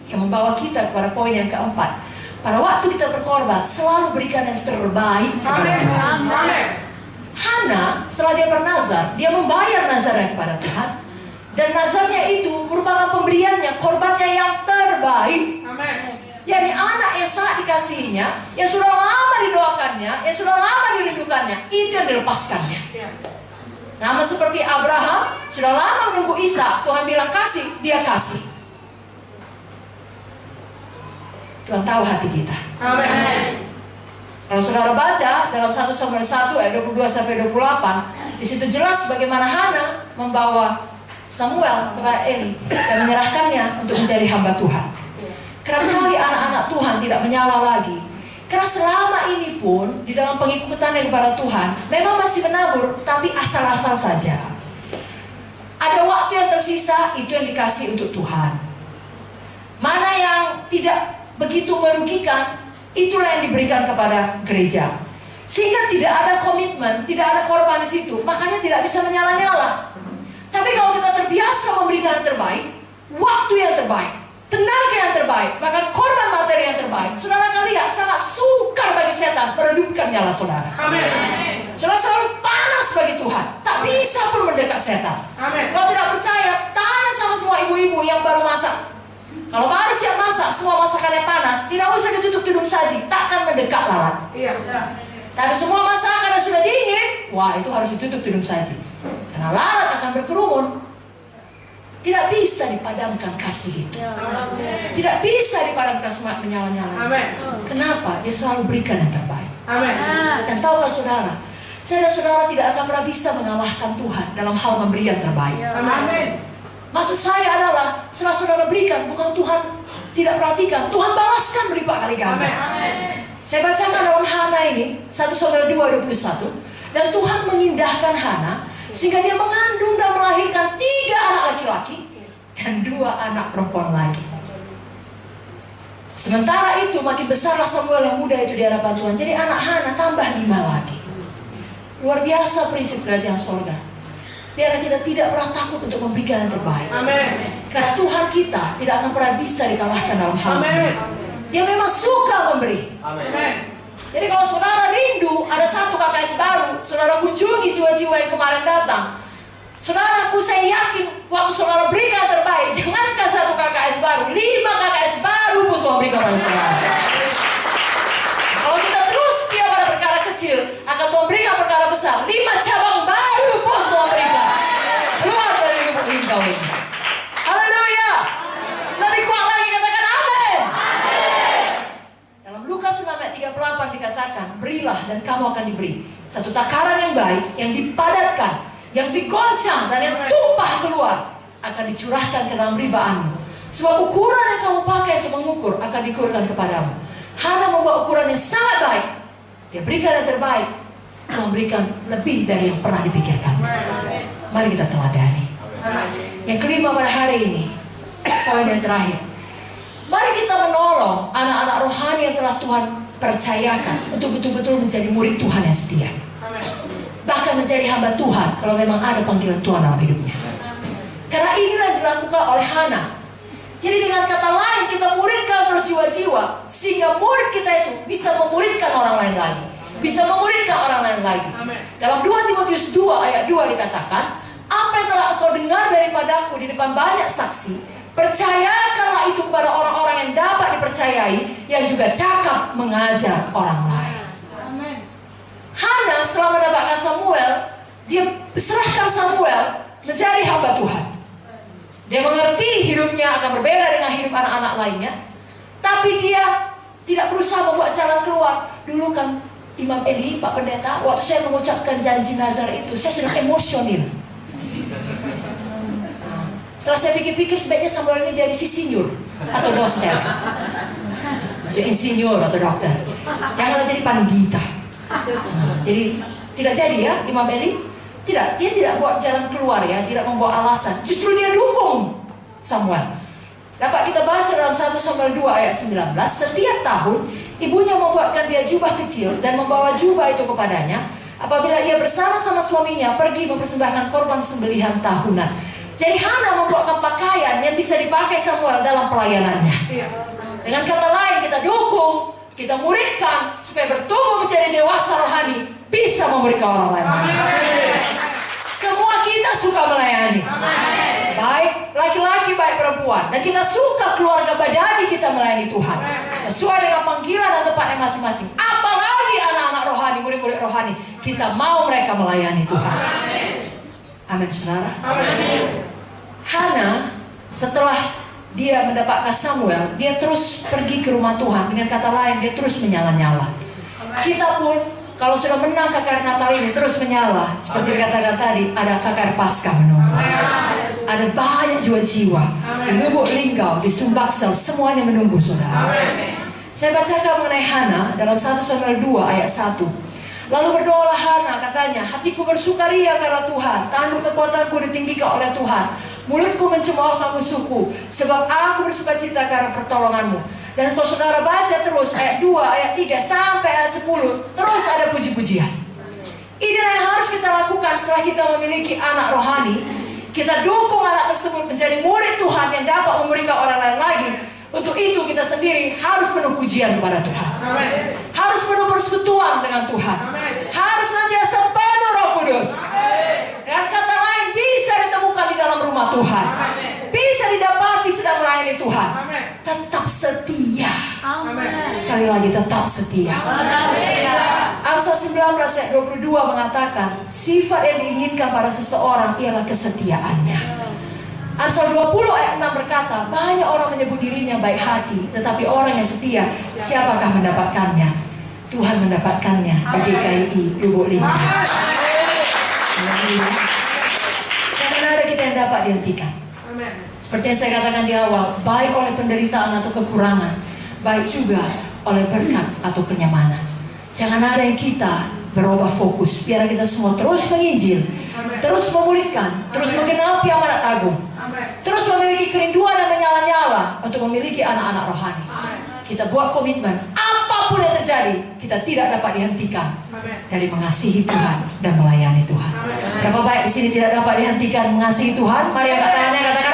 Yang membawa kita kepada poin yang keempat. Pada waktu kita berkorban, selalu berikan yang terbaik kepada Tuhan. Hana, setelah dia bernazar, dia membayar nazarnya kepada Tuhan. Dan nazarnya itu merupakan pemberiannya, korbannya yang terbaik. Jadi anak yang sangat dikasihinya, yang sudah lama didoakannya, yang sudah lama dirindukannya, itu yang dilepaskannya. Sama seperti Abraham, sudah lama menunggu Ishak, Tuhan bilang kasih, dia kasih. Tuhan tahu hati kita. Amin. Kalau saudara baca dalam 1 Samuel 1 ayat 22-28, di situ jelas bagaimana Hana membawa Samuel kepada Eli dan menyerahkannya untuk menjadi hamba Tuhan. Kerap kali anak-anak Tuhan tidak menyala lagi. Karena selama ini pun di dalam pengikutannya kepada Tuhan memang masih menabur, tapi asal-asal saja. Ada waktu yang tersisa, itu yang dikasih untuk Tuhan. Mana yang tidak begitu merugikan, itulah yang diberikan kepada gereja. Sehingga tidak ada komitmen, tidak ada korban di situ, makanya tidak bisa menyala-nyala. Tapi kalau kita terbiasa memberikan yang terbaik, waktu yang terbaik, tenaga yang terbaik, bahkan korban materi yang terbaik, saudara akan lihat sangat sukar bagi setan meredupkan nyala saudara. Amin. Saudara selalu panas bagi Tuhan, tak bisa pun mendekat setan. Amin. Kalau tidak percaya, tanya sama semua ibu-ibu yang baru masak. Kalau baru siap masak, semua masakannya panas, tidak usah ditutup hidung saji, takkan mendekat lalat. Iya. Tapi semua masakan yang sudah dingin, wah itu harus ditutup hidung saji, karena lalat akan berkerumun. Tidak bisa dipadamkan kasih itu. Tidak bisa dipadamkan semangat menyala-nyala. Amin. Kenapa? Dia selalu berikan yang terbaik. Amin. Dan tahukah saudara, saya dan saudara tidak akan pernah bisa mengalahkan Tuhan dalam hal memberi yang terbaik. Amin. Maksud saya adalah setelah saudara berikan, bukan Tuhan tidak perhatikan, Tuhan balaskan berlipat kali ganda. Saya bacakan dalam Hana ini 1 Samuel 2:21, dan Tuhan mengindahkan Hana sehingga dia mengandung dan melahirkan 3 anak laki-laki dan 2 anak perempuan lagi. Sementara itu makin besarlah Samuel yang muda itu di hadapan Tuhan. Jadi anak Hana tambah 5 lagi. Luar biasa prinsip kerajaan sorga. Biar kita tidak pernah takut untuk memberikan yang terbaik. Amin. Karena Tuhan kita tidak akan pernah bisa dikalahkan dalam hal ini. Dia memang suka memberi. Amin. Jadi kalau saudara rindu ada 1 KKS baru, saudara kunjungi jiwa-jiwa yang kemarin datang. Saudaraku, saya yakin waktu saudara berikan yang terbaik, jangankan 1 KKS baru, 5 KKS baru pun Tuhan berikan pada saudara. Kalau kita terus setia pada perkara kecil, akan Tuhan berikan perkara besar. 5 cabang baru pun Tuhan berikan. Keluar dari lubuk lingkau ini. Haleluya. Lebih kuat lagi katakan amin. Dalam Lukas 6 ayat 38 dikatakan, berilah dan kamu akan diberi. Satu takaran yang baik, yang dipadatkan, yang digoncang dan yang tumpah keluar, akan dicurahkan ke dalam ribaanmu. Sebab ukuran yang kamu pakai untuk mengukur akan diukurkan kepadamu. Hana membawa ukuran yang sangat baik. Dia berikan yang terbaik, memberikan lebih dari yang pernah dipikirkan. Mari kita teladani. Yang kelima pada hari ini, poin yang terakhir, mari kita menolong anak-anak rohani yang telah Tuhan percayakan untuk betul-betul menjadi murid Tuhan yang setia. Bahkan menjadi hamba Tuhan kalau memang ada panggilan Tuhan dalam hidupnya. Karena inilah yang dilakukan oleh Hana. Jadi dengan kata lain, kita muridkan terus jiwa-jiwa, sehingga murid kita itu bisa memuridkan orang lain lagi, bisa memuridkan orang lain lagi. Dalam 2 Timotius 2 ayat 2 dikatakan, apa yang telah engkau dengar daripadaku di depan banyak saksi, percayakanlah itu kepada orang-orang yang dapat dipercayai, yang juga cakap mengajar orang lain. Hana setelah mendapatkan Samuel, dia serahkan Samuel menjadi hamba Tuhan. Dia mengerti hidupnya akan berbeda dengan hidup anak-anak lainnya, tapi dia tidak berusaha membuat jalan keluar. Dulu kan Imam Eli, Pak Pendeta, waktu saya mengucapkan janji nazar itu, saya sedang emosional. Setelah saya pikir-pikir, sebaiknya Samuel ini jadi sisinyur atau dosen, maksudnya insinyur atau dokter. Janganlah jadi pandita. Jadi tidak jadi ya Imam Eli. Tidak, dia tidak buat jalan keluar ya, tidak membawa alasan. Justru dia dukung Samuel. Dapat kita baca dalam 1 Samuel 2 ayat 19. Setiap tahun ibunya membuatkan dia jubah kecil dan membawa jubah itu kepadanya apabila ia bersama-sama suaminya pergi mempersembahkan korban sembelihan tahunan. Jadi Hana membuatkan pakaian yang bisa dipakai Samuel dalam pelayanannya. Dengan kata lain, kita dukung, kita muridkan supaya bertumbuh menjadi dewasa rohani, bisa memberikan orang lain. Semua kita suka melayani. Baik laki-laki, baik perempuan. Dan kita suka keluarga badani kita melayani Tuhan. Sesuai dengan panggilan dan tempatnya masing-masing. Apalagi anak-anak rohani, murid-murid rohani. Kita mau mereka melayani Tuhan. Amin, saudara. Hana setelah dia mendapatkan Samuel, dia terus pergi ke rumah Tuhan. Dengan kata lain, dia terus menyala-nyala. Kita pun kalau sudah menang KKR Natal ini terus menyala. Seperti dikatakan tadi, ada KKR Paskah menunggu. Ada banyak jiwa-jiwa di Lubuk Linggau, di Sumbaksel, semuanya menunggu saudara. Saya bacakan mengenai Hana dalam 1 Samuel 2 ayat 1. Lalu berdoalah Hana, katanya, hatiku bersukaria karena Tuhan, tanduk kekuatanku ditinggikan oleh Tuhan. Mulutku mencemoohkan musuhku, sebab aku bersukacita karena pertolonganmu. Dan kalau saudara baca terus ayat 2, ayat 3 sampai ayat 10, terus ada puji-pujian. Inilah yang harus kita lakukan setelah kita memiliki anak rohani. Kita dukung anak tersebut menjadi murid Tuhan yang dapat memberikan orang lain lagi. Untuk itu kita sendiri harus penuh pujian kepada Tuhan. Harus penuh persekutuan dengan Tuhan. Harus nantiasa penuh Roh Kudus. Dengan kata lain, bisa ditemukan di dalam rumah Tuhan. Bisa didapati sedang melayani Tuhan. Tetap setia. Sekali lagi, tetap setia. Amsal 19 ayat 22 mengatakan, sifat yang diinginkan pada seseorang ialah kesetiaannya. Amsal 20 ayat 6 berkata, banyak orang menyebut dirinya baik hati, tetapi orang yang setia, siapakah mendapatkannya? Tuhan mendapatkannya di GKI Lubuk Linggau. Jangan ada kita yang dapat dihentikan. Seperti yang saya katakan di awal, baik oleh penderitaan atau kekurangan, baik juga oleh berkat atau kenyamanan. Jangan ada yang kita berubah fokus. Biar kita semua terus menginjil, terus memulihkan, terus menggenapi amanat agung, terus memiliki kerinduan dan menyala-nyala untuk memiliki anak-anak rohani. Kita buat komitmen, apapun yang terjadi, kita tidak dapat dihentikan dari mengasihi Tuhan dan melayani Tuhan. Berapa baik di sini tidak dapat dihentikan mengasihi Tuhan? Mari angkat tangannya, katakan